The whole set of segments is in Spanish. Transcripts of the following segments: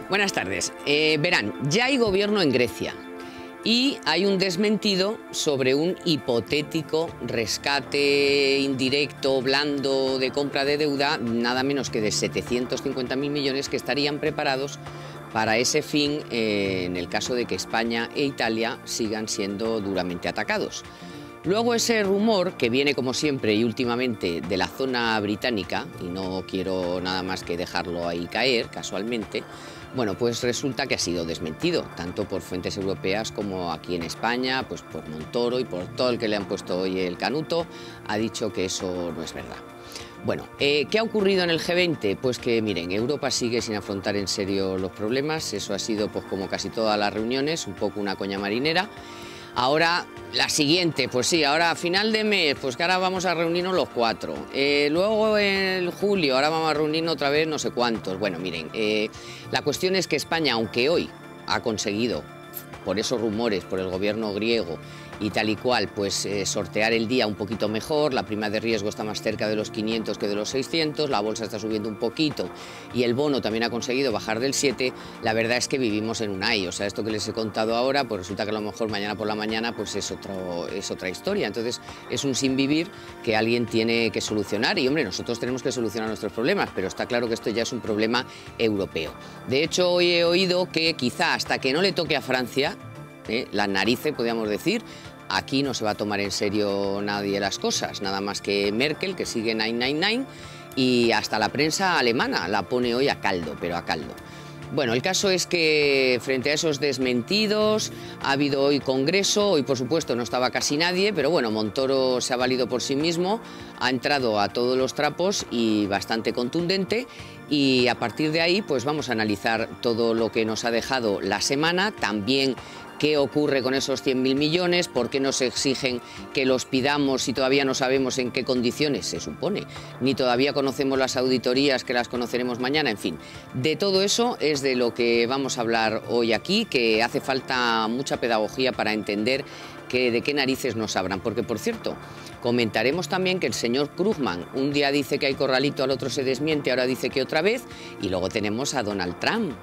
Buenas tardes. Verán, ya hay gobierno en Grecia y hay un desmentido sobre un hipotético rescate indirecto, blando, de compra de deuda, nada menos que de 750.000 millones que estarían preparados para ese fin en el caso de que España e Italia sigan siendo duramente atacados. Luego ese rumor, que viene como siempre y últimamente de la zona británica, y no quiero nada más que dejarlo ahí caer casualmente, bueno, pues resulta que ha sido desmentido, tanto por fuentes europeas como aquí en España, pues por Montoro y por todo el que le han puesto hoy el canuto, ha dicho que eso no es verdad. Bueno, ¿qué ha ocurrido en el G20? Pues que, miren, Europa sigue sin afrontar en serio los problemas, eso ha sido pues como casi todas las reuniones, un poco una coña marinera. Ahora, la siguiente, pues sí, ahora a final de mes, pues que ahora vamos a reunirnos los 4. Luego en julio, ahora vamos a reunirnos otra vez no sé cuántos. Bueno, miren, la cuestión es que España, aunque hoy ha conseguido, por esos rumores, por el gobierno griego y tal y cual, pues sortear el día un poquito mejor, la prima de riesgo está más cerca de los 500 que de los 600, la bolsa está subiendo un poquito y el bono también ha conseguido bajar del 7, la verdad es que vivimos en un ay, o sea, esto que les he contado ahora, pues resulta que a lo mejor mañana por la mañana pues es otra historia, entonces es un sinvivir que alguien tiene que solucionar y, hombre, nosotros tenemos que solucionar nuestros problemas, pero está claro que esto ya es un problema europeo. De hecho, hoy he oído que quizá hasta que no le toque a Francia, las narices, podríamos decir, aquí no se va a tomar en serio nadie las cosas, nada más que Merkel, que sigue 999, y hasta la prensa alemana la pone hoy a caldo, pero a caldo. Bueno, el caso es que frente a esos desmentidos ha habido hoy congreso, hoy por supuesto no estaba casi nadie, pero bueno, Montoro se ha valido por sí mismo, ha entrado a todos los trapos y bastante contundente, y a partir de ahí pues vamos a analizar todo lo que nos ha dejado la semana, también qué ocurre con esos 100.000 millones, por qué nos exigen que los pidamos si todavía no sabemos en qué condiciones se supone, ni todavía conocemos las auditorías que las conoceremos mañana, en fin. De todo eso es de lo que vamos a hablar hoy aquí, que hace falta mucha pedagogía para entender de qué narices nos hablan, porque por cierto, comentaremos también que el señor Krugman un día dice que hay corralito, al otro se desmiente, ahora dice que otra vez, y luego tenemos a Donald Trump,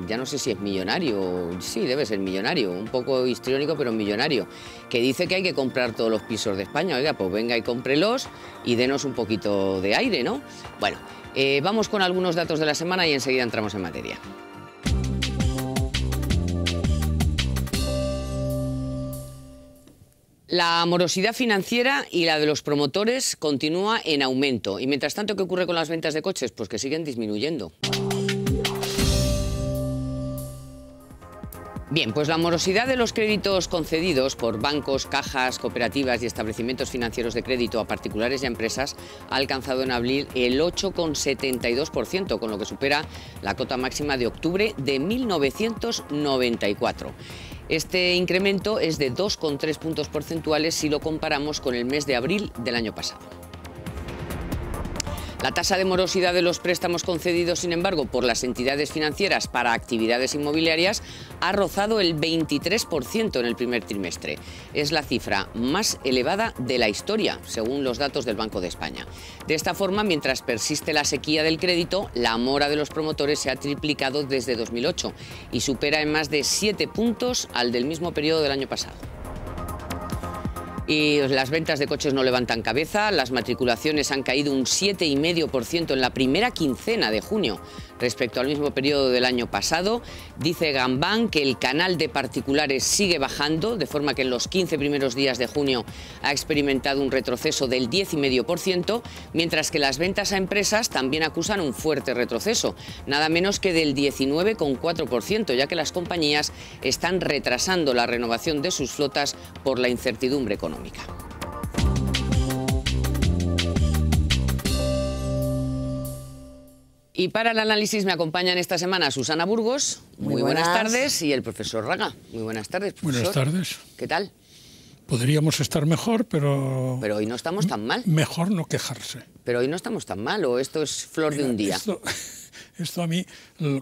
ya no sé si es millonario, sí, debe ser millonario, un poco histriónico pero millonario, que dice que hay que comprar todos los pisos de España. Oiga, pues venga y cómprelos y denos un poquito de aire, ¿no? Bueno, vamos con algunos datos de la semana y enseguida entramos en materia. La morosidad financiera y la de los promotores continúa en aumento. Y mientras tanto, ¿qué ocurre con las ventas de coches? Pues que siguen disminuyendo. Bien, pues la morosidad de los créditos concedidos por bancos, cajas, cooperativas y establecimientos financieros de crédito a particulares y a empresas ha alcanzado en abril el 8,72%, con lo que supera la cota máxima de octubre de 1994. Este incremento es de 2,3 puntos porcentuales si lo comparamos con el mes de abril del año pasado. La tasa de morosidad de los préstamos concedidos, sin embargo, por las entidades financieras para actividades inmobiliarias ha rozado el 23% en el primer trimestre. Es la cifra más elevada de la historia, según los datos del Banco de España. De esta forma, mientras persiste la sequía del crédito, la mora de los promotores se ha triplicado desde 2008 y supera en más de 7 puntos al del mismo periodo del año pasado. Y las ventas de coches no levantan cabeza, las matriculaciones han caído un 7,5% en la primera quincena de junio respecto al mismo periodo del año pasado. Dice Gambán que el canal de particulares sigue bajando, de forma que en los 15 primeros días de junio ha experimentado un retroceso del 10,5%, mientras que las ventas a empresas también acusan un fuerte retroceso, nada menos que del 19,4%, ya que las compañías están retrasando la renovación de sus flotas por la incertidumbre económica. Y para el análisis me acompañan esta semana Susana Burgos. Muy buenas tardes. Y el profesor Raga. Muy buenas tardes, profesor. Buenas tardes. ¿Qué tal? Podríamos estar mejor, pero... Pero hoy no estamos tan mal. Mejor no quejarse. Pero hoy no estamos tan mal, ¿o esto es flor de un día? Esto a mí,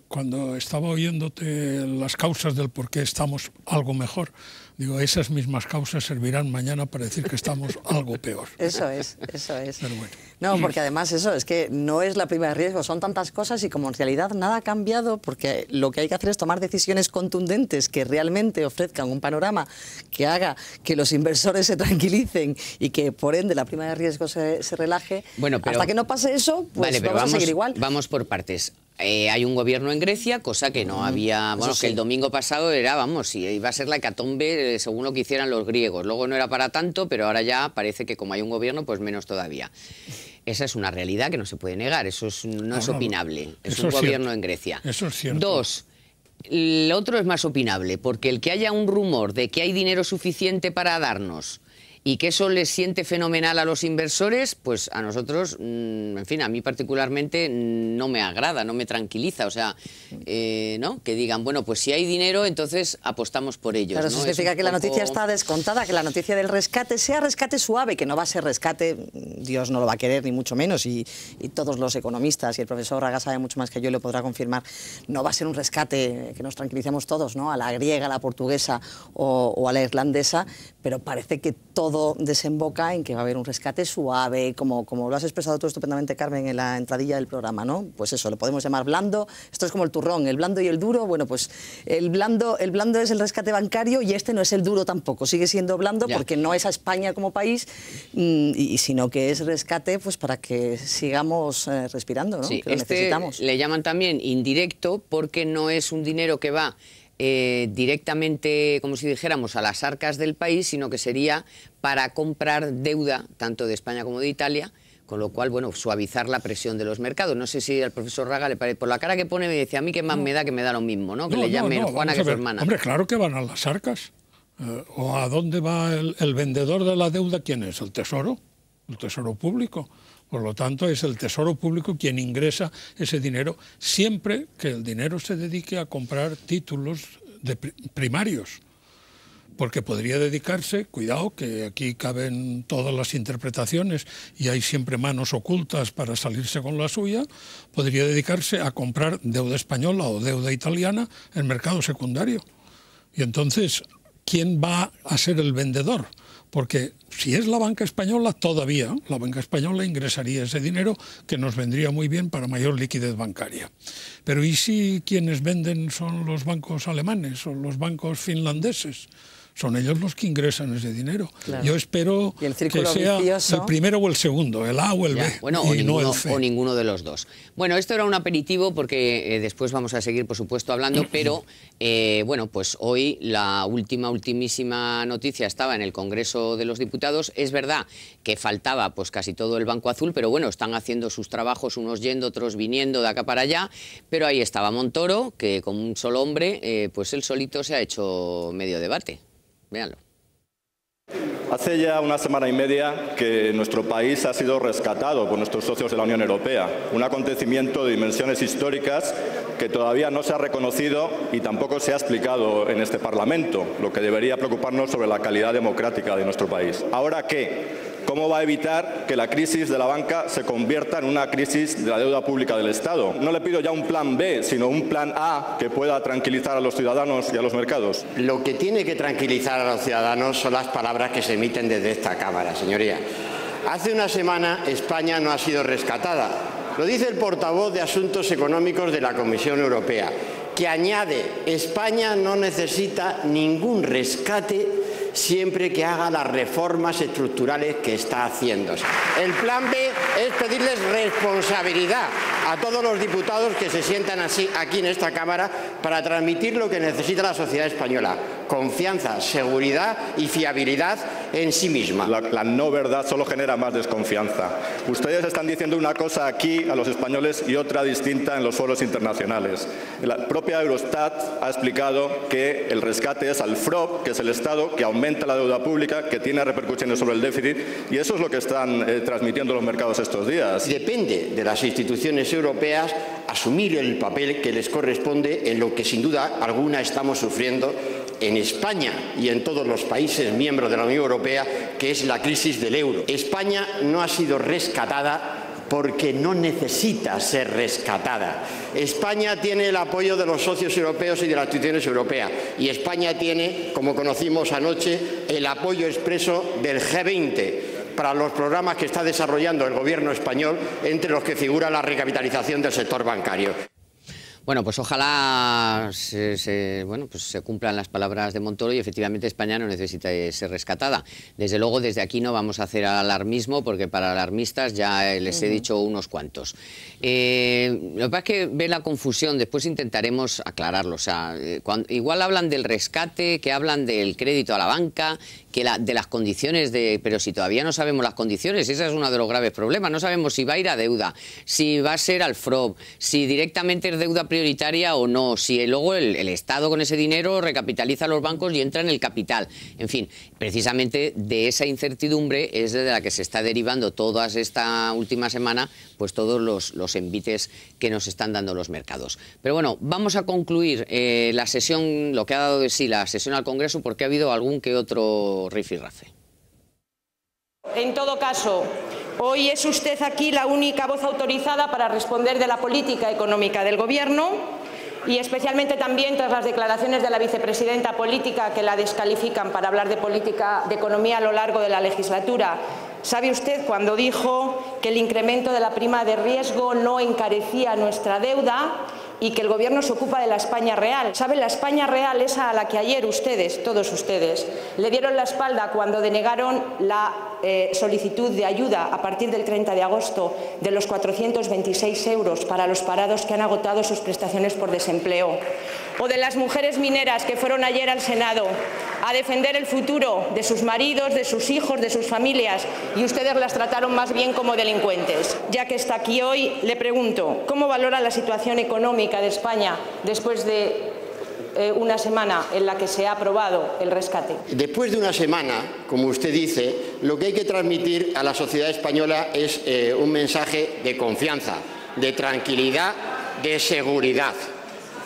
cuando estaba oyéndote las causas del por qué estamos algo mejor, Digo, esas mismas causas servirán mañana para decir que estamos algo peor. Eso es, eso es. Pero bueno. No, porque además eso, es que no es la prima de riesgo, son tantas cosas y como en realidad nada ha cambiado, porque lo que hay que hacer es tomar decisiones contundentes que realmente ofrezcan un panorama que haga que los inversores se tranquilicen y que por ende la prima de riesgo se relaje. Bueno, pero, hasta que no pase eso, pues vale, pero vamos a seguir igual. Vamos por partes. Hay un gobierno en Grecia, cosa que no había... Bueno, sí. que el domingo pasado era, vamos, iba a ser la hecatombe según lo que hicieran los griegos. Luego no era para tanto, pero ahora ya parece que como hay un gobierno, pues menos todavía. Esa es una realidad que no se puede negar, eso no es opinable. Es un gobierno en Grecia. Eso es cierto. Dos, el otro es más opinable, porque el que haya un rumor de que hay dinero suficiente para darnos y que eso les siente fenomenal a los inversores, pues a nosotros, en fin, a mí particularmente no me agrada, no me tranquiliza. O sea, ¿no? Que digan, bueno, pues si hay dinero, entonces apostamos por ellos. Pero ¿no? eso significa que la poco... noticia está descontada, que la noticia del rescate sea rescate suave, que no va a ser rescate, Dios no lo va a querer, ni mucho menos, y todos los economistas, y el profesor Raga sabe mucho más que yo y lo podrá confirmar, no va a ser un rescate que nos tranquilicemos todos, ¿no? A la griega, a la portuguesa o a la irlandesa, pero parece que todo desemboca en que va a haber un rescate suave, como lo has expresado tú estupendamente, Carmen, en la entradilla del programa, ¿no? Pues eso, lo podemos llamar blando. Esto es como el turrón, el blando y el duro. Bueno, pues el blando es el rescate bancario y este no es el duro tampoco, sigue siendo blando porque no es a España como país, sino que es rescate pues para que sigamos respirando, ¿no? Sí, que lo necesitamos. Le llaman también indirecto porque no es un dinero que va directamente, como si dijéramos, a las arcas del país, sino que sería para comprar deuda, tanto de España como de Italia, con lo cual, bueno, suavizar la presión de los mercados. No sé si al profesor Raga le parece, por la cara que pone me dice, a mí que más me da, que me da lo mismo, ¿no? Que le llamen Juana que su hermana. Hombre, claro que van a las arcas. ¿O a dónde va el vendedor de la deuda? ¿Quién es? ¿El Tesoro? El Tesoro Público. Por lo tanto, es el Tesoro Público quien ingresa ese dinero, siempre que el dinero se dedique a comprar títulos primarios. Porque podría dedicarse, cuidado, que aquí caben todas las interpretaciones y hay siempre manos ocultas para salirse con la suya, podría dedicarse a comprar deuda española o deuda italiana en mercado secundario. Y entonces, ¿quién va a ser el vendedor? Porque si es la banca española, todavía la banca española ingresaría ese dinero que nos vendría muy bien para mayor liquidez bancaria. Pero ¿y si quienes venden son los bancos alemanes o los bancos finlandeses? Son ellos los que ingresan ese dinero. Claro. Yo espero que sea vicioso, el primero o el segundo, el A o el B, bueno, o ninguno de los dos. Bueno, esto era un aperitivo porque después vamos a seguir, por supuesto, hablando, pero bueno, pues hoy la ultimísima noticia estaba en el Congreso de los Diputados. Es verdad que faltaba pues casi todo el Banco Azul, pero bueno, están haciendo sus trabajos, unos yendo, otros viniendo de acá para allá, pero ahí estaba Montoro, que con un solo hombre, pues él solito se ha hecho medio debate. Véanlo. Hace ya una semana y media que nuestro país ha sido rescatado por nuestros socios de la Unión Europea, un acontecimiento de dimensiones históricas que todavía no se ha reconocido y tampoco se ha explicado en este Parlamento, lo que debería preocuparnos sobre la calidad democrática de nuestro país. ¿Ahora qué? ¿Cómo va a evitar que la crisis de la banca se convierta en una crisis de la deuda pública del Estado? No le pido ya un plan B, sino un plan A que pueda tranquilizar a los ciudadanos y a los mercados. Lo que tiene que tranquilizar a los ciudadanos son las palabras que se emiten desde esta Cámara, señoría. Hace una semana España no ha sido rescatada. Lo dice el portavoz de Asuntos Económicos de la Comisión Europea, que añade, España no necesita ningún rescate siempre que haga las reformas estructurales que está haciendo. El plan B es pedirles responsabilidad a todos los diputados que se sientan así aquí en esta Cámara para transmitir lo que necesita la sociedad española: confianza, seguridad y fiabilidad en sí misma. La no verdad solo genera más desconfianza. Ustedes están diciendo una cosa aquí a los españoles y otra distinta en los foros internacionales. La propia Eurostat ha explicado que el rescate es al FROB, que es el Estado, que aumenta la deuda pública, que tiene repercusiones sobre el déficit, y eso es lo que están transmitiendo los mercados estos días. Depende de las instituciones europeas asumir el papel que les corresponde en lo que sin duda alguna estamos sufriendo en España y en todos los países miembros de la Unión Europea, que es la crisis del euro. España no ha sido rescatada porque no necesita ser rescatada. España tiene el apoyo de los socios europeos y de las instituciones europeas, y España tiene, como conocimos anoche, el apoyo expreso del G20 para los programas que está desarrollando el Gobierno español, entre los que figura la recapitalización del sector bancario. Bueno, pues ojalá se cumplan las palabras de Montoro y efectivamente España no necesita ser rescatada. Desde luego, desde aquí no vamos a hacer alarmismo, porque para alarmistas ya les he dicho unos cuantos. Lo que pasa es que ve la confusión, después intentaremos aclararlo. O sea, igual hablan del rescate, que hablan del crédito a la banca, que de las condiciones pero si todavía no sabemos las condiciones, ese es uno de los graves problemas. No sabemos si va a ir a deuda, si va a ser al FROB, si directamente es deuda prioritaria o no, si luego el Estado con ese dinero recapitaliza a los bancos y entra en el capital. En fin, precisamente de esa incertidumbre es de la que se está derivando toda esta última semana, pues todos los envites que nos están dando los mercados. Pero bueno, vamos a concluir la sesión, lo que ha dado de sí la sesión al Congreso, porque ha habido algún que otro rifirrafe. En todo caso, hoy es usted aquí la única voz autorizada para responder de la política económica del Gobierno, y especialmente también tras las declaraciones de la vicepresidenta política, que la descalifican para hablar de política de economía a lo largo de la legislatura. ¿Sabe usted cuando dijo que el incremento de la prima de riesgo no encarecía nuestra deuda y que el Gobierno se ocupa de la España real? ¿Sabe? La España real, esa a la que ayer ustedes, todos ustedes, le dieron la espalda cuando denegaron la solicitud de ayuda a partir del 30 de agosto de los 426 euros para los parados que han agotado sus prestaciones por desempleo. O de las mujeres mineras que fueron ayer al Senado a defender el futuro de sus maridos, de sus hijos, de sus familias, y ustedes las trataron más bien como delincuentes. Ya que está aquí hoy, le pregunto, ¿cómo valora la situación económica de España después de una semana en la que se ha aprobado el rescate? Después de una semana, como usted dice, lo que hay que transmitir a la sociedad española es un mensaje de confianza, de tranquilidad, de seguridad.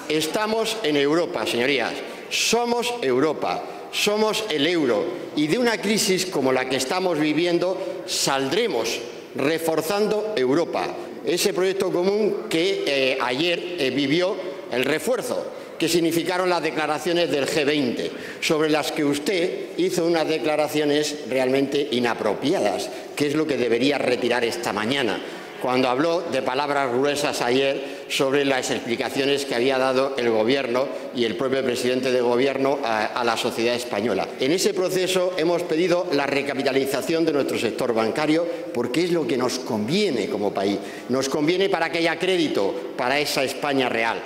Estamos en Europa, señorías. Somos Europa, somos el euro, y de una crisis como la que estamos viviendo saldremos reforzando Europa. Ese proyecto común que ayer vivió el refuerzo, que significaron las declaraciones del G20, sobre las que usted hizo unas declaraciones realmente inapropiadas, que es lo que debería retirar esta mañana, cuando habló de palabras gruesas ayer sobre las explicaciones que había dado el Gobierno y el propio presidente del Gobierno a la sociedad española. En ese proceso hemos pedido la recapitalización de nuestro sector bancario, porque es lo que nos conviene como país. Nos conviene para que haya crédito para esa España real.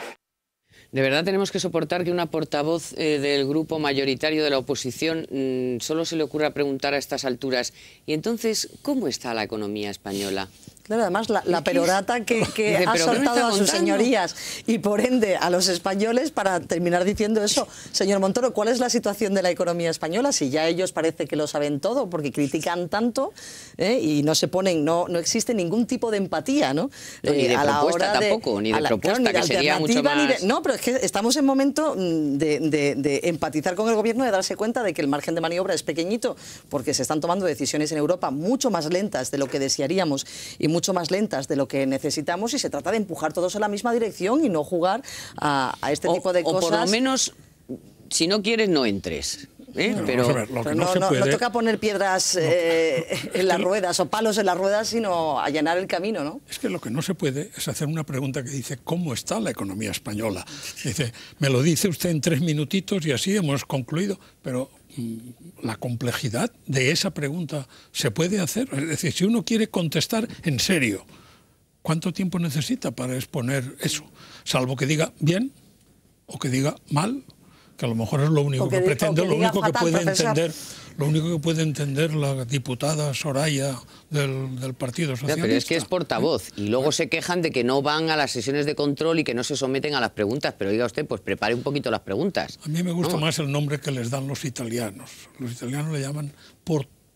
De verdad tenemos que soportar que una portavoz del grupo mayoritario de la oposición solo se le ocurra preguntar a estas alturas: ¿y entonces cómo está la economía española? Claro, además la perorata que ha soltado a sus señorías y por ende a los españoles para terminar diciendo eso. Señor Montoro, ¿cuál es la situación de la economía española? Si ya ellos parece que lo saben todo, porque critican tanto y no se ponen, no existe ningún tipo de empatía, ¿no? Ni de a la propuesta hora tampoco, ni de propuesta, claro, ni de que sería mucho más... No, pero es que estamos en momento de empatizar con el Gobierno, de darse cuenta de que el margen de maniobra es pequeñito, porque se están tomando decisiones en Europa mucho más lentas de lo que desearíamos y mucho más lentas de lo que necesitamos, y se trata de empujar todos en la misma dirección y no jugar a este tipo de cosas. O por lo menos, si no quieres, no entres. Pero no toca poner piedras en las ruedas o palos en las ruedas, sino allanar el camino, ¿no? Es que lo que no se puede es hacer una pregunta que dice ¿cómo está la economía española? Dice, me lo dice usted en 3 minutitos y así hemos concluido, pero la complejidad de esa pregunta se puede hacer. Es decir, si uno quiere contestar en serio, ¿cuánto tiempo necesita para exponer eso? Salvo que diga bien o que diga mal, que a lo mejor es lo único que pretende, lo único que puede entender la diputada Soraya del Partido Socialista. Pero es que es portavoz y luego se quejan de que no van a las sesiones de control y que no se someten a las preguntas. Pero diga usted, pues prepare un poquito las preguntas. A mí me gusta más el nombre que les dan los italianos. Los italianos le llaman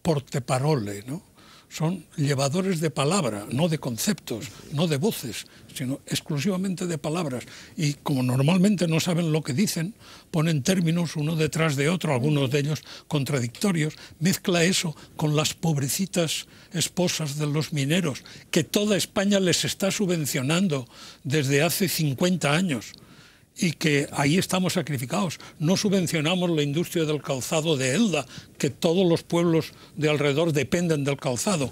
porteparole, ¿no? son llevadores de palabra, no de conceptos, no de voces, sino exclusivamente de palabras. Y como normalmente no saben lo que dicen, ponen términos uno detrás de otro, algunos de ellos contradictorios. Mezcla eso con las pobrecitas esposas de los mineros, que toda España les está subvencionando desde hace 50 años. Y que ahí estamos sacrificados. No subvencionamos la industria del calzado de Elda, que todos los pueblos de alrededor dependen del calzado.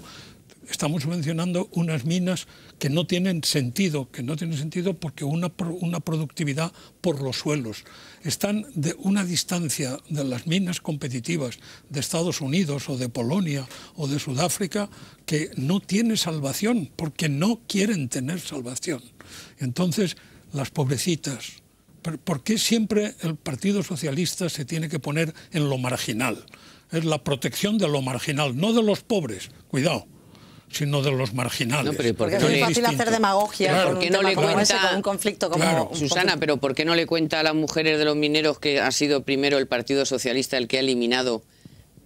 Estamos subvencionando unas minas que no tienen sentido porque una productividad por los suelos. Están de una distancia de las minas competitivas de Estados Unidos o de Polonia o de Sudáfrica que no tiene salvación, porque no quieren tener salvación. Entonces, las pobrecitas. ¿Por qué siempre el Partido Socialista se tiene que poner en lo marginal? Es la protección de lo marginal, no de los pobres, cuidado, sino de los marginales. No, pero porque es muy fácil hacer demagogia, claro, con un tema como ese, con un conflicto como... Claro. Susana, pero ¿por qué no le cuenta a las mujeres de los mineros que ha sido primero el Partido Socialista el que ha eliminado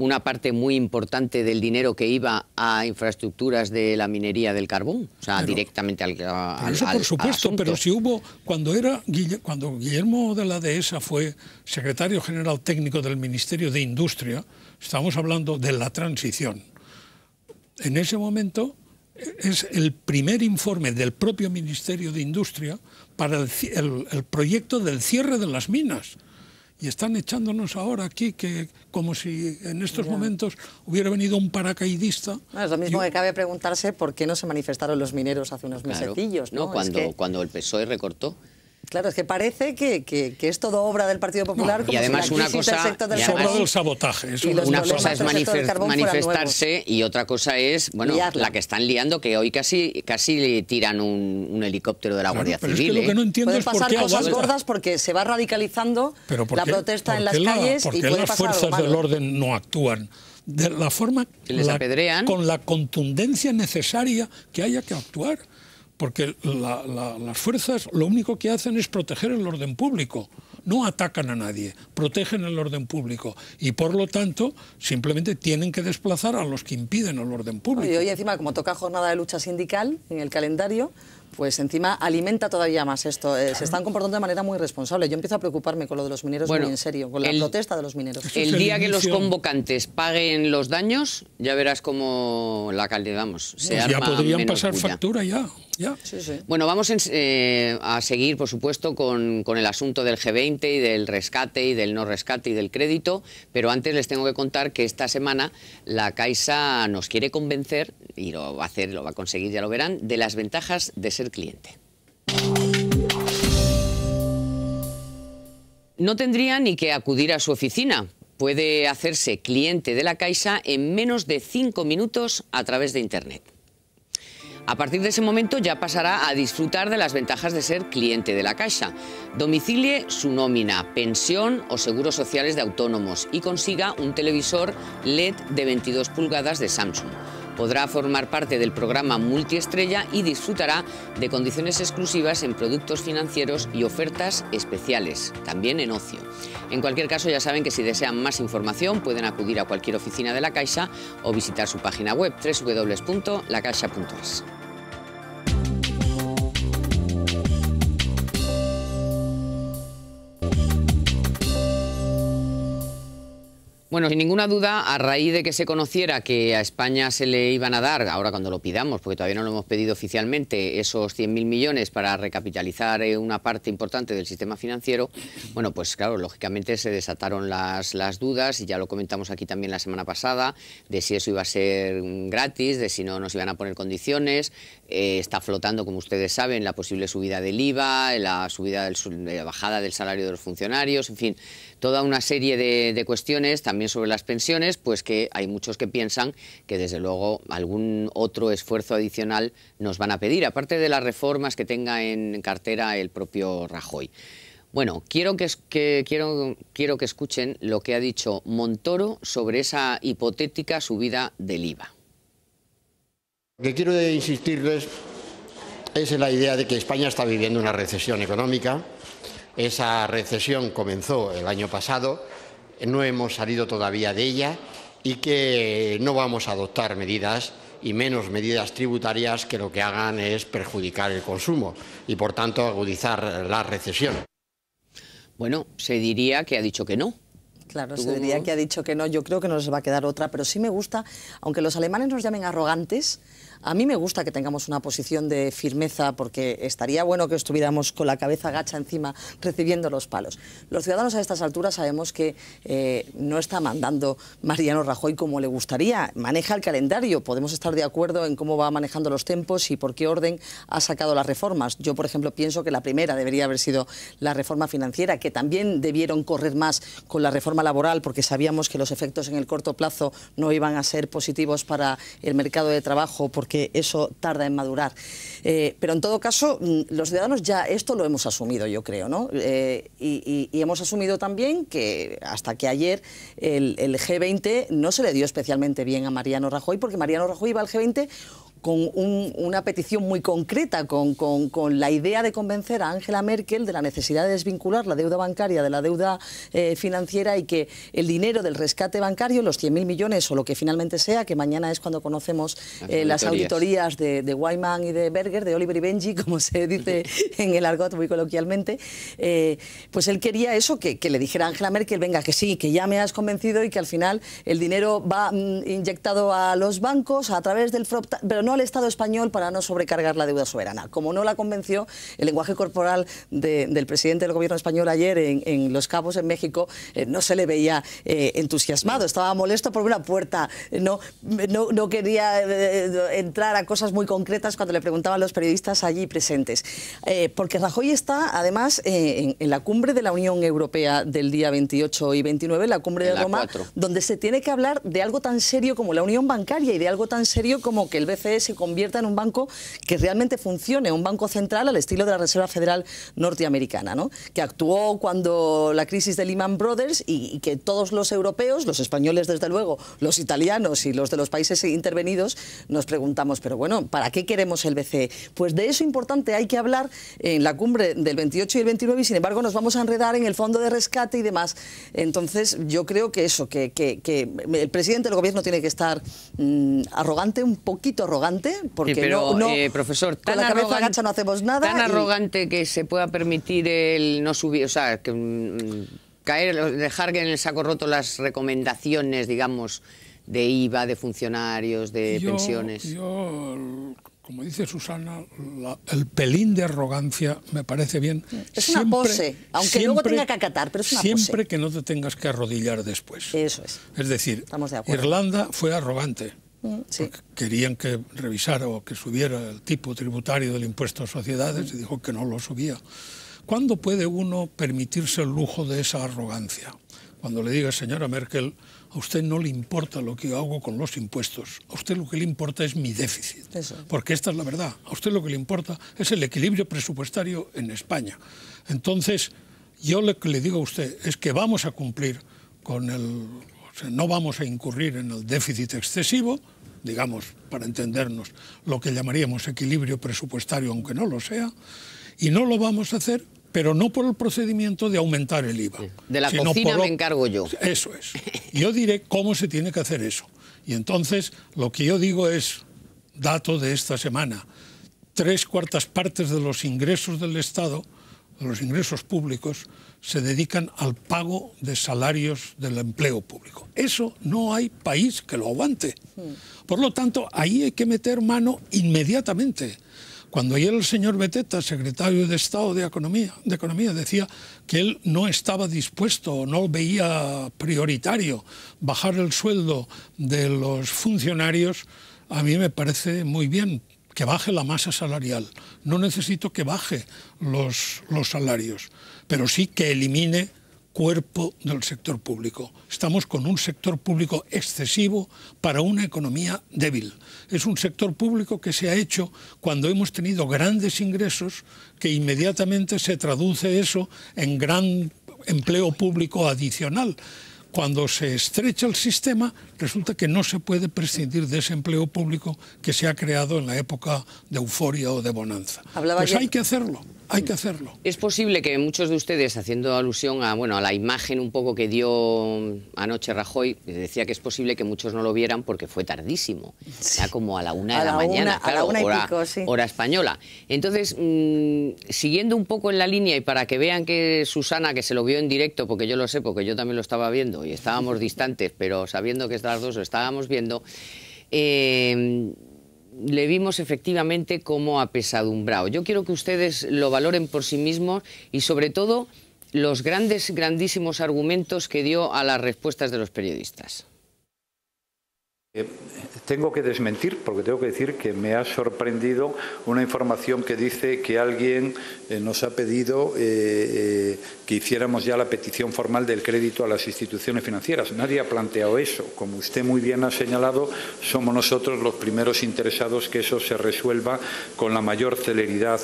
una parte muy importante del dinero que iba a infraestructuras de la minería del carbón? O sea, directamente al eso por supuesto, asunto. pero si hubo, cuando Guillermo de la Dehesa fue secretario general técnico del Ministerio de Industria, estamos hablando de la transición. En ese momento es el primer informe del propio Ministerio de Industria para el proyecto del cierre de las minas. Y están echándonos ahora aquí que como si en estos momentos hubiera venido un paracaidista. No, es lo mismo que cabe preguntarse por qué no se manifestaron los mineros hace unos mesecillos. No, cuando el PSOE recortó. Claro, es que parece que es todo obra del Partido Popular. Y además una cosa... Es obra del sabotaje. Una cosa es manifestarse y otra cosa es, bueno, la que están liando, que hoy casi le tiran un helicóptero de la Guardia Civil. Es que lo que no entiendo pueden es por pasar qué cosas gordas porque se va radicalizando la protesta en las calles y puede las pasar fuerzas del orden no actúan de la forma que les apedrean, con la contundencia necesaria que haya que actuar. Porque las fuerzas lo único que hacen es proteger el orden público, no atacan a nadie, protegen el orden público y por lo tanto simplemente tienen que desplazar a los que impiden el orden público. Y hoy encima, como toca jornada de lucha sindical en el calendario, pues encima alimenta todavía más esto. Se están comportando de manera muy responsable. Yo empiezo a preocuparme con lo de los mineros muy en serio, con la protesta de los mineros. El día que los convocantes paguen los daños, ya verás cómo la calidad, se arma. Ya podrían menos pasar bulla. factura ya. Sí, sí. Bueno, vamos a seguir, por supuesto, con el asunto del G20 y del rescate y del no rescate y del crédito, pero antes les tengo que contar que esta semana la Caixa nos quiere convencer, y lo va a conseguir, ya lo verán, de las ventajas de ser cliente. No tendría ni que acudir a su oficina. Puede hacerse cliente de la Caixa en menos de 5 minutos a través de Internet. A partir de ese momento ya pasará a disfrutar de las ventajas de ser cliente de la Caixa. Domicilie su nómina, pensión o seguros sociales de autónomos y consiga un televisor LED de 22 pulgadas de Samsung. Podrá formar parte del programa multiestrella y disfrutará de condiciones exclusivas en productos financieros y ofertas especiales, también en ocio. En cualquier caso, ya saben que si desean más información pueden acudir a cualquier oficina de la Caixa o visitar su página web www.lacaixa.es. Bueno, sin ninguna duda, a raíz de que se conociera que a España se le iban a dar, ahora cuando lo pidamos, porque todavía no lo hemos pedido oficialmente, esos 100.000 millones para recapitalizar una parte importante del sistema financiero, bueno, pues claro, lógicamente se desataron las dudas, y ya lo comentamos aquí también la semana pasada, de si eso iba a ser gratis, de si no nos iban a poner condiciones. Está flotando, como ustedes saben, la posible subida del IVA, la bajada del salario de los funcionarios, en fin, toda una serie de cuestiones, también sobre las pensiones, pues que hay muchos que piensan que desde luego algún otro esfuerzo adicional nos van a pedir, aparte de las reformas que tenga en cartera el propio Rajoy. Bueno, quiero que escuchen lo que ha dicho Montoro sobre esa hipotética subida del IVA. Lo que quiero insistirles es en la idea de que España está viviendo una recesión económica. Esa recesión comenzó el año pasado, no hemos salido todavía de ella y que no vamos a adoptar medidas y menos medidas tributarias que lo que hagan es perjudicar el consumo y, por tanto, agudizar la recesión. Bueno, se diría que ha dicho que no. Claro, se diría que ha dicho que no. Yo creo que no les va a quedar otra, pero sí me gusta, aunque los alemanes nos llamen arrogantes, a mí me gusta que tengamos una posición de firmeza, porque estaría bueno que estuviéramos con la cabeza gacha encima recibiendo los palos. Los ciudadanos a estas alturas sabemos que no está mandando Mariano Rajoy como le gustaría, maneja el calendario, podemos estar de acuerdo en cómo va manejando los tiempos y por qué orden ha sacado las reformas. Yo, por ejemplo, pienso que la primera debería haber sido la reforma financiera, que también debieron correr más con la reforma laboral, porque sabíamos que los efectos en el corto plazo no iban a ser positivos para el mercado de trabajo, porque eso tarda en madurar. Pero en todo caso, los ciudadanos ya esto lo hemos asumido, yo creo, ¿no? Y hemos asumido también que hasta que ayer el G20 no se le dio especialmente bien a Mariano Rajoy, porque Mariano Rajoy iba al G20 con una petición muy concreta, con la idea de convencer a Angela Merkel de la necesidad de desvincular la deuda bancaria de la deuda financiera, y que el dinero del rescate bancario, los 100.000 millones o lo que finalmente sea, que mañana es cuando conocemos las auditorías de Wyman y de Berger, de Oliver y Benji, como se dice en el argot muy coloquialmente, pues él quería eso, que le dijera a Angela Merkel, venga, que sí, que ya me has convencido y que al final el dinero va inyectado a los bancos a través del FROP, pero no al Estado español, para no sobrecargar la deuda soberana. Como no la convenció, el lenguaje corporal del presidente del gobierno español ayer en Los Cabos, en México, no se le veía entusiasmado, estaba molesto por una puerta, no quería entrar a cosas muy concretas cuando le preguntaban los periodistas allí presentes. Porque Rajoy está, además, en la cumbre de la Unión Europea del día 28 y 29, la cumbre de Roma, donde se tiene que hablar de algo tan serio como la unión bancaria y de algo tan serio como que el BCE se convierta en un banco que realmente funcione, un banco central al estilo de la Reserva Federal norteamericana, ¿no? Que actuó cuando la crisis de Lehman Brothers y que todos los europeos, los españoles desde luego, los italianos y los de los países intervenidos, nos preguntamos, pero bueno, ¿para qué queremos el BCE? Pues de eso importante hay que hablar en la cumbre del 28 y el 29 y sin embargo nos vamos a enredar en el fondo de rescate y demás. Entonces yo creo que eso, que el presidente del gobierno tiene que estar arrogante, un poquito arrogante, porque sí, pero, profesor, con la cabeza agacha no hacemos nada. Tan arrogante que se pueda permitir el no subir, o sea, que dejar que en el saco roto las recomendaciones, digamos, de IVA, de funcionarios, de pensiones. Como dice Susana, el pelín de arrogancia me parece bien. Es siempre, una pose, aunque luego tenga que acatar, pero es una pose. Siempre que no te tengas que arrodillar después. Eso es. Es decir, Irlanda fue arrogante. Sí. Querían que revisara o que subiera el tipo tributario del impuesto a sociedades y dijo que no lo subía. ¿Cuándo puede uno permitirse el lujo de esa arrogancia? Cuando le diga, señora Merkel, a usted no le importa lo que yo hago con los impuestos, a usted lo que le importa es mi déficit. Eso. Porque esta es la verdad, a usted lo que le importa es el equilibrio presupuestario en España. Entonces, yo lo que le digo a usted es que vamos a cumplir con no vamos a incurrir en el déficit excesivo, digamos, para entendernos, lo que llamaríamos equilibrio presupuestario, aunque no lo sea, y no lo vamos a hacer, pero no por el procedimiento de aumentar el IVA. De la cocina me encargo yo. Eso es. Yo diré cómo se tiene que hacer eso. Y entonces, lo que yo digo es, dato de esta semana, 3/4 partes de los ingresos del Estado, de los ingresos públicos, se dedican al pago de salarios del empleo público. Eso no hay país que lo aguante. Por lo tanto, ahí hay que meter mano inmediatamente. Cuando ayer el señor Beteta, secretario de Estado de Economía, decía que él no estaba dispuesto o no veía prioritario bajar el sueldo de los funcionarios, a mí me parece muy bien que baje la masa salarial. No necesito que baje los salarios, pero sí que elimine cuerpo del sector público. Estamos con un sector público excesivo para una economía débil. Es un sector público que se ha hecho cuando hemos tenido grandes ingresos, que inmediatamente se traduce eso en gran empleo público adicional. cuando se estrecha el sistema, resulta que no se puede prescindir de ese empleo público que se ha creado en la época de euforia o de bonanza. Pues hay que hacerlo. Hay que hacerlo. Es posible que muchos de ustedes, haciendo alusión a, bueno, a la imagen un poco que dio anoche Rajoy, decía que es posible que muchos no lo vieran porque fue tardísimo, ya como a la 1 de la mañana, claro, hora española. Entonces, siguiendo un poco en la línea y para que vean que Susana, que se lo vio en directo, porque yo lo sé, porque yo también lo estaba viendo y estábamos distantes, pero sabiendo que estas dos lo estábamos viendo, le vimos efectivamente como apesadumbrado. Yo quiero que ustedes lo valoren por sí mismos y sobre todo los grandísimos argumentos que dio a las respuestas de los periodistas. Tengo que desmentir, porque tengo que decir que me ha sorprendido una información que dice que alguien nos ha pedido que hiciéramos ya la petición formal del crédito a las instituciones financieras. Nadie ha planteado eso. Como usted muy bien ha señalado, somos nosotros los primeros interesados que eso se resuelva con la mayor celeridad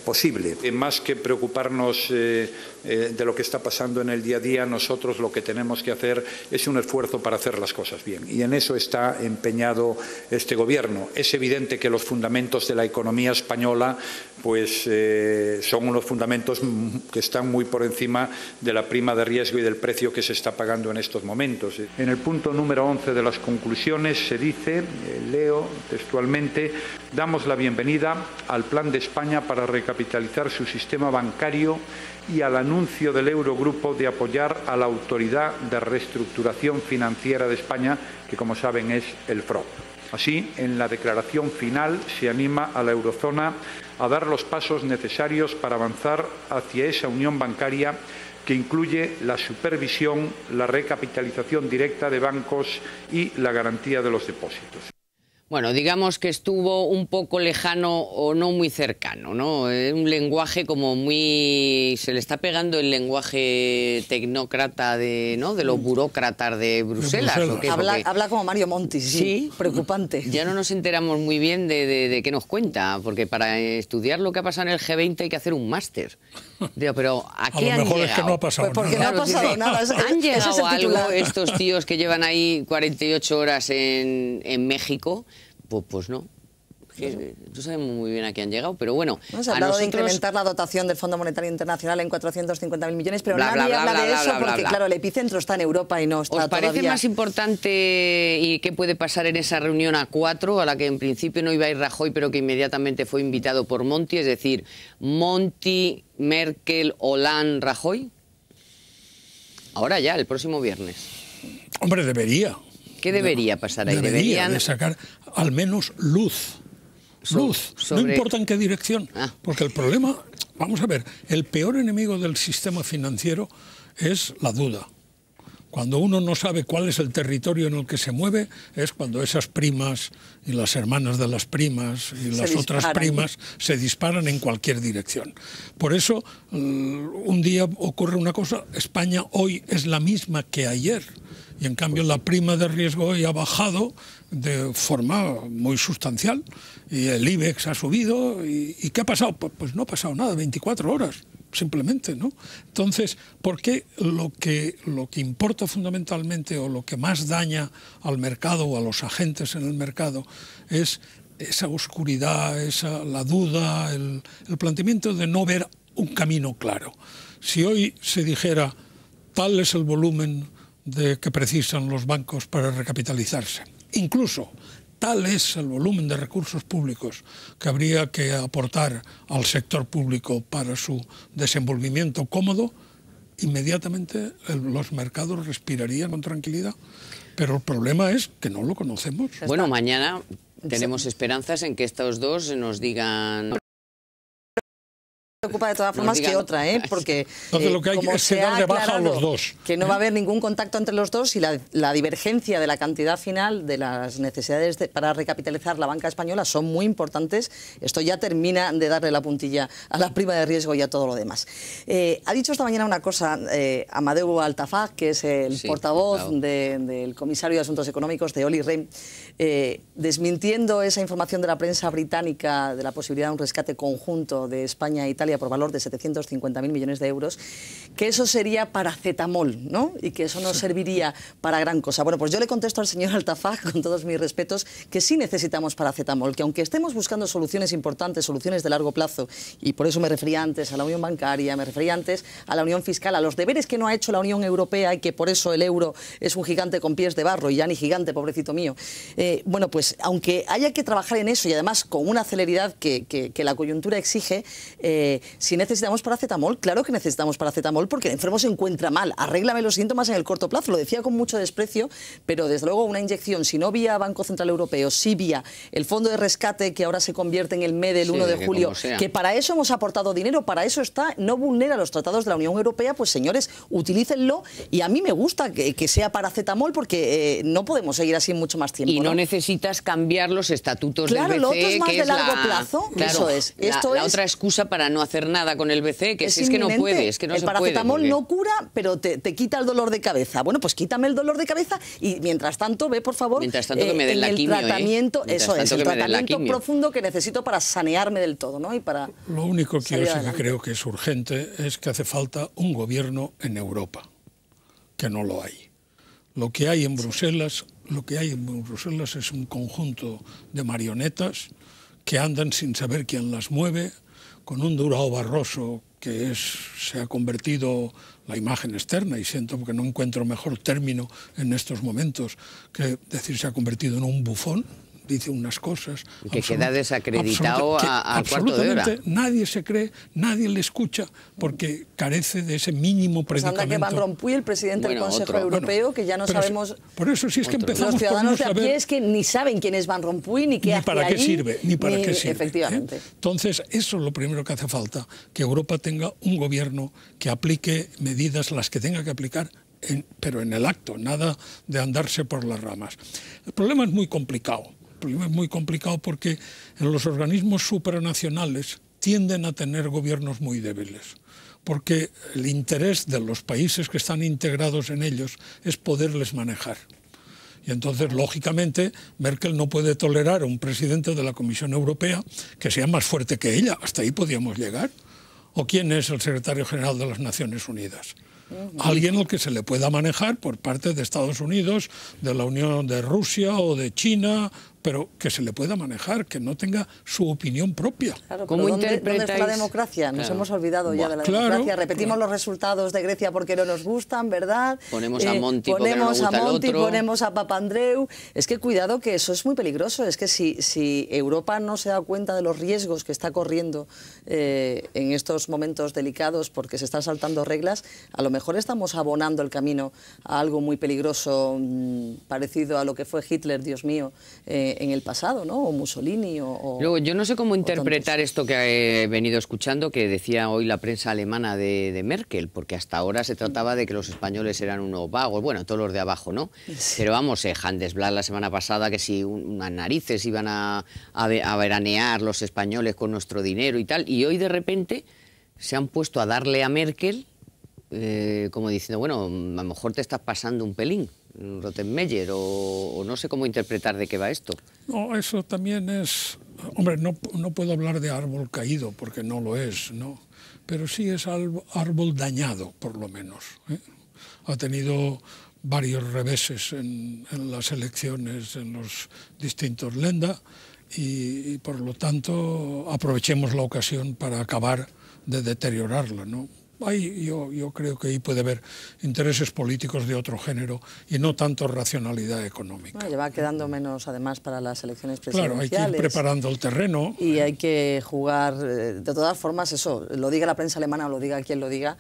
posible. Más que preocuparnos de lo que está pasando en el día a día, nosotros lo que tenemos que hacer es un esfuerzo para hacer las cosas bien. Y en eso está empeñado este Gobierno. Es evidente que los fundamentos de la economía española pues, son unos fundamentos que están muy por encima de la prima de riesgo y del precio que se está pagando en estos momentos. En el punto número 11 de las conclusiones se dice, leo textualmente, damos la bienvenida al Plan de España para recapitalizar su sistema bancario y al anuncio del Eurogrupo de apoyar a la Autoridad de Reestructuración Financiera de España, que como saben es el FROB. Así, en la declaración final se anima a la eurozona a dar los pasos necesarios para avanzar hacia esa unión bancaria que incluye la supervisión, la recapitalización directa de bancos y la garantía de los depósitos. Bueno, digamos que estuvo un poco lejano o no muy cercano, ¿no? Un lenguaje como muy... Se le está pegando el lenguaje tecnócrata de, ¿no? De los burócratas de Bruselas. ¿O qué? Habla como Mario Monti, sí, preocupante. Ya no nos enteramos muy bien de qué nos cuenta, porque para estudiar lo que ha pasado en el G20 hay que hacer un máster. Digo, pero ¿a qué han llegado? A lo mejor es que no ha pasado nada. Porque no ha pasado nada. ¿Han llegado a algo estos tíos que llevan ahí 48 horas en México? Pues no. No sabemos muy bien a qué han llegado, pero bueno. Se ha hablado de incrementar la dotación del Fondo Monetario Internacional en 450.000 millones, pero nadie habla de eso porque, claro, el epicentro está en Europa y no está todavía. ¿Os parece más importante y qué puede pasar en esa reunión A4, a la que en principio no iba a ir Rajoy, pero que inmediatamente fue invitado por Monti, es decir, Monti, Merkel, Hollande, Rajoy? Ahora ya, el próximo viernes. Hombre, debería. ¿Qué debería pasar ahí? Deberían de sacar al menos luz. No importa en qué dirección. Porque el problema, vamos a ver, el peor enemigo del sistema financiero es la duda. Cuando uno no sabe cuál es el territorio en el que se mueve, es cuando esas primas y las hermanas de las primas y las otras primas se disparan en cualquier dirección. Por eso, un día ocurre una cosa, España hoy es la misma que ayer. Y en cambio la prima de riesgo hoy ha bajado de forma muy sustancial y el IBEX ha subido. ¿Y qué ha pasado? Pues no ha pasado nada, 24 horas, simplemente, ¿no? Entonces, ¿por qué lo que importa fundamentalmente o lo que más daña al mercado o a los agentes en el mercado es esa oscuridad, la duda, el planteamiento de no ver un camino claro? Si hoy se dijera tal es el volumen que precisan los bancos para recapitalizarse. Incluso tal es el volumen de recursos públicos que habría que aportar al sector público para su desenvolvimiento cómodo, inmediatamente los mercados respirarían con tranquilidad. Pero el problema es que no lo conocemos. Bueno, mañana tenemos esperanzas en que estos dos nos digan... Preocupa de todas formas que otra, porque lo que hay es que dar de baja a los dos. Que no va a haber ningún contacto entre los dos y la divergencia de la cantidad final de las necesidades para recapitalizar la banca española son muy importantes. Esto ya termina de darle la puntilla a la prima de riesgo y a todo lo demás. Ha dicho esta mañana una cosa Amadeu Altafaj, que es el portavoz del comisario de Asuntos Económicos de Olli Rehn, desmintiendo esa información de la prensa británica de la posibilidad de un rescate conjunto de España e Italia, Italia por valor de 750.000 millones de euros, que eso sería paracetamol, ¿no? Y que eso no serviría para gran cosa. Bueno, pues yo le contesto al señor Altafaj, con todos mis respetos, que sí necesitamos paracetamol, que aunque estemos buscando soluciones importantes, soluciones de largo plazo, y por eso me refería antes a la unión bancaria, me refería antes a la unión fiscal, a los deberes que no ha hecho la Unión Europea y que por eso el euro es un gigante con pies de barro, y ya ni gigante, pobrecito mío. Bueno, pues aunque haya que trabajar en eso y además con una celeridad que la coyuntura exige, si necesitamos paracetamol, claro que necesitamos paracetamol porque el enfermo se encuentra mal, arréglame los síntomas en el corto plazo, lo decía con mucho desprecio, pero desde luego una inyección, si no vía Banco Central Europeo, sí vía el fondo de rescate que ahora se convierte en el MED del 1 de julio, que para eso hemos aportado dinero, para eso está, no vulnera los tratados de la Unión Europea, pues señores, utilícenlo, y a mí me gusta que sea paracetamol porque no podemos seguir así mucho más tiempo. Y no necesitas cambiar los estatutos del BCE, lo otro es más que de es largo plazo, claro, eso es. La otra excusa para no hacer nada con el BCE, que es que no puede, es que no se puede. El paracetamol no cura, pero te quita el dolor de cabeza. Bueno, pues quítame el dolor de cabeza y mientras tanto, ve por favor, mientras tanto que me den la quimio, tratamiento, eso es, el tratamiento profundo que necesito para sanearme del todo, ¿no? Y para lo único que yo sí que creo que es urgente es que hace falta un gobierno en Europa, que no lo hay. Lo que hay en Bruselas, es un conjunto de marionetas que andan sin saber quién las mueve, con un Durão Barroso que se ha convertido la imagen externa, y siento que no encuentro mejor término en estos momentos que decir se ha convertido en un bufón. Dice unas cosas que queda desacreditado al cuarto de hora. Nadie se cree, nadie le escucha, porque carece de ese mínimo predicamento. Pues anda que Van Rompuy, el presidente del Consejo Europeo, que ya no sabemos... Por eso, si es que empezamos los ciudadanos por no saber, de a pie es que ni saben quién es Van Rompuy, ni qué hace para qué ahí, sirve, ni para qué sirve. Efectivamente. Entonces, eso es lo primero que hace falta, que Europa tenga un gobierno que aplique medidas, las que tenga que aplicar, pero en el acto, nada de andarse por las ramas. El problema es muy complicado. El problema es muy complicado porque en los organismos supranacionales tienden a tener gobiernos muy débiles, porque el interés de los países que están integrados en ellos es poderles manejar. Y entonces, lógicamente, Merkel no puede tolerar a un presidente de la Comisión Europea que sea más fuerte que ella. Hasta ahí podíamos llegar. ¿O quién es el secretario general de las Naciones Unidas? Alguien al que se le pueda manejar por parte de Estados Unidos, de la Unión de Rusia o de China, pero que se le pueda manejar, que no tenga su opinión propia. Claro, ¿cómo interpretáis? ¿Dónde está la democracia? Nos hemos olvidado ya de la democracia. Repetimos los resultados de Grecia porque no nos gustan, ¿verdad? Ponemos a Monti porque no nos gusta el otro. Ponemos a Papandreou. Es que cuidado, que eso es muy peligroso. Es que si Europa no se da cuenta de los riesgos que está corriendo en estos momentos delicados porque se están saltando reglas, a lo mejor estamos abonando el camino a algo muy peligroso, parecido a lo que fue Hitler, Dios mío, en el pasado, ¿no? O Mussolini Luego, yo no sé cómo interpretar esto que he venido escuchando, que decía hoy la prensa alemana de Merkel, porque hasta ahora se trataba de que los españoles eran unos vagos, bueno, todos los de abajo, ¿no? Sí. Pero vamos, Handelsblatt la semana pasada, que si unas narices iban a veranear los españoles con nuestro dinero y tal, y hoy de repente se han puesto a darle a Merkel como diciendo, bueno, a lo mejor te estás pasando un pelín, Rottenmeier, o no sé cómo interpretar de qué va esto. No, eso también es... Hombre, no puedo hablar de árbol caído, porque no lo es, ¿no? Pero sí es árbol dañado, por lo menos, ¿eh? Ha tenido varios reveses en las elecciones en los distintos Länder y por lo tanto aprovechemos la ocasión para acabar de deteriorarla, ¿no? Yo creo que ahí puede haber intereses políticos de otro género y no tanto racionalidad económica. Bueno, ya va quedando menos, además, para las elecciones presidenciales. Claro, hay que ir preparando el terreno. Y hay que jugar, de todas formas, eso, lo diga la prensa alemana o lo diga quien lo diga,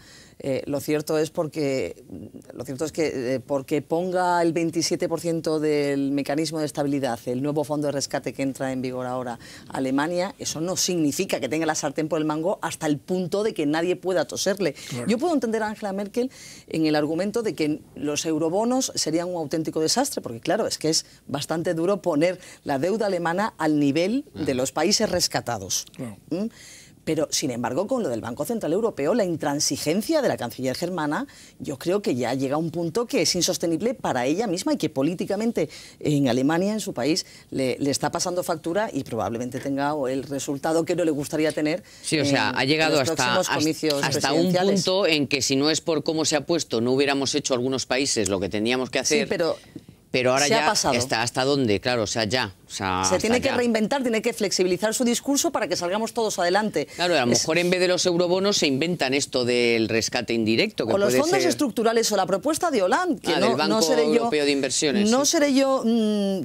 lo cierto es que porque ponga el 27% del mecanismo de estabilidad, el nuevo fondo de rescate que entra en vigor ahora Alemania, eso no significa que tenga la sartén por el mango hasta el punto de que nadie pueda toserle. Claro. Yo puedo entender a Angela Merkel en el argumento de que los eurobonos serían un auténtico desastre, porque claro, es que es bastante duro poner la deuda alemana al nivel de los países rescatados. Claro. Pero, sin embargo, con lo del Banco Central Europeo, la intransigencia de la canciller germana, yo creo que ya llega a un punto que es insostenible para ella misma y que políticamente en Alemania, en su país, le está pasando factura y probablemente tenga el resultado que no le gustaría tener. Sí, o sea, ha llegado hasta un punto en que si no es por cómo se ha puesto, no hubiéramos hecho algunos países lo que teníamos que hacer. Sí, pero ahora ya está hasta dónde, claro, o sea, ya. Se tiene que reinventar, tiene que flexibilizar su discurso para que salgamos todos adelante. Claro, a lo mejor en vez de los eurobonos se inventan esto del rescate indirecto. Que o los fondos estructurales o la propuesta de Hollande, que del Banco Europeo de Inversiones. No seré yo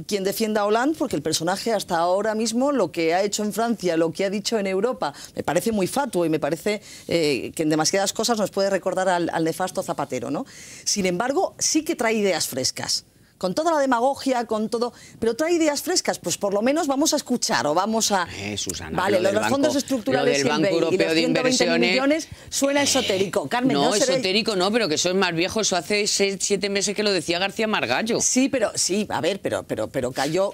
quien defienda a Hollande, porque el personaje hasta ahora mismo, lo que ha hecho en Francia, lo que ha dicho en Europa, me parece muy fatuo y me parece que en demasiadas cosas nos puede recordar al nefasto Zapatero, ¿no? Sin embargo, sí que trae ideas frescas. Con toda la demagogia, con todo... Pero trae ideas frescas, pues por lo menos vamos a escuchar o vamos a... Susana, vale, los fondos estructurales del Banco Europeo de Inversiones millones suena esotérico. Carmen, no esotérico no, pero que eso es más viejo, eso hace 7 meses que lo decía García Margallo. Sí, pero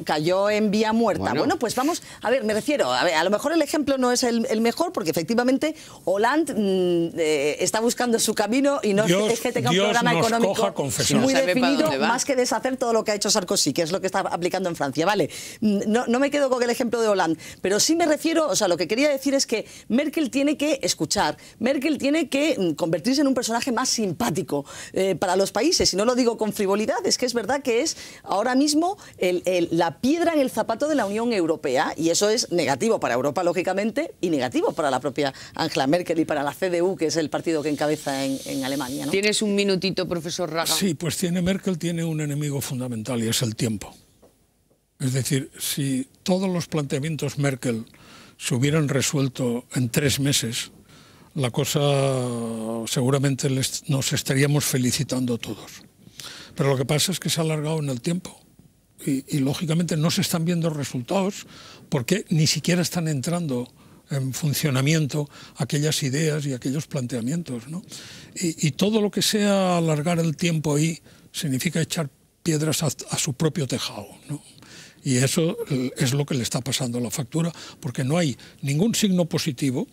cayó en vía muerta. Bueno, pues vamos... A ver, me refiero... A lo mejor el ejemplo no es el mejor, porque efectivamente Hollande está buscando su camino y no es que tenga un programa económico muy definido, más que deshacer todo lo que ha hecho Sarkozy, que es lo que está aplicando en Francia, ¿vale? No me quedo con el ejemplo de Hollande, pero sí me refiero, o sea, lo que quería decir es que Merkel tiene que escuchar, Merkel tiene que convertirse en un personaje más simpático para los países, y no lo digo con frivolidad, es que es verdad que es ahora mismo la piedra en el zapato de la Unión Europea, y eso es negativo para Europa, lógicamente, y negativo para la propia Angela Merkel y para la CDU, que es el partido que encabeza en Alemania, ¿no? ¿Tienes un minutito, profesor Raga? Sí, pues Merkel tiene un enemigo fundamental y es el tiempo. Es decir, si todos los planteamientos Merkel se hubieran resuelto en 3 meses, la cosa seguramente nos estaríamos felicitando todos. Pero lo que pasa es que se ha alargado en el tiempo y lógicamente no se están viendo resultados porque ni siquiera están entrando en funcionamiento aquellas ideas y aquellos planteamientos, ¿no? Y todo lo que sea alargar el tiempo ahí significa echar piedras a su propio tejado, ¿no? Y eso es lo que le está pasando a la factura, porque no hay ningún signo positivo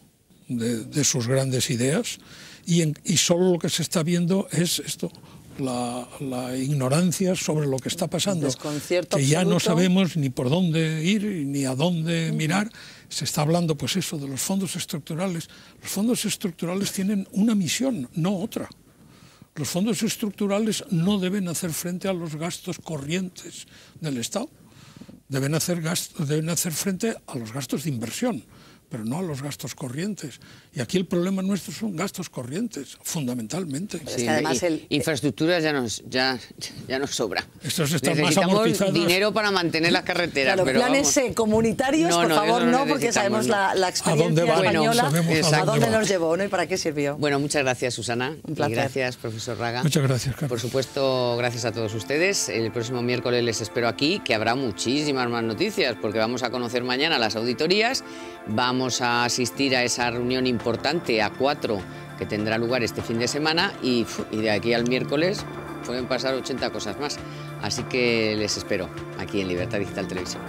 de sus grandes ideas y solo lo que se está viendo es esto, la ignorancia sobre lo que está pasando, desconcierto que ya absoluto. No sabemos ni por dónde ir ni a dónde mirar. Se está hablando, pues eso, de los fondos estructurales. Los fondos estructurales tienen una misión, no otra. Los fondos estructurales no deben hacer frente a los gastos corrientes del Estado. Deben hacer frente a los gastos de inversión, pero no a los gastos corrientes. Y aquí el problema nuestro son gastos corrientes, fundamentalmente. Sí, es que además infraestructuras ya nos sobra. Estos están más Necesitamos amortizados. Dinero para mantener las carreteras. Claro, pero planes comunitarios, por favor, no, porque sabemos la experiencia española, a dónde nos llevó, ¿no? Y para qué sirvió. Bueno, muchas gracias, Susana. Un placer. Y gracias, profesor Raga. Muchas gracias, Carlos. Por supuesto, gracias a todos ustedes. El próximo miércoles les espero aquí, que habrá muchísimas más noticias, porque vamos a conocer mañana las auditorías, vamos a asistir a esa reunión importante a 4 que tendrá lugar este fin de semana y de aquí al miércoles pueden pasar 80 cosas más. Así que les espero aquí en Libertad Digital Televisión.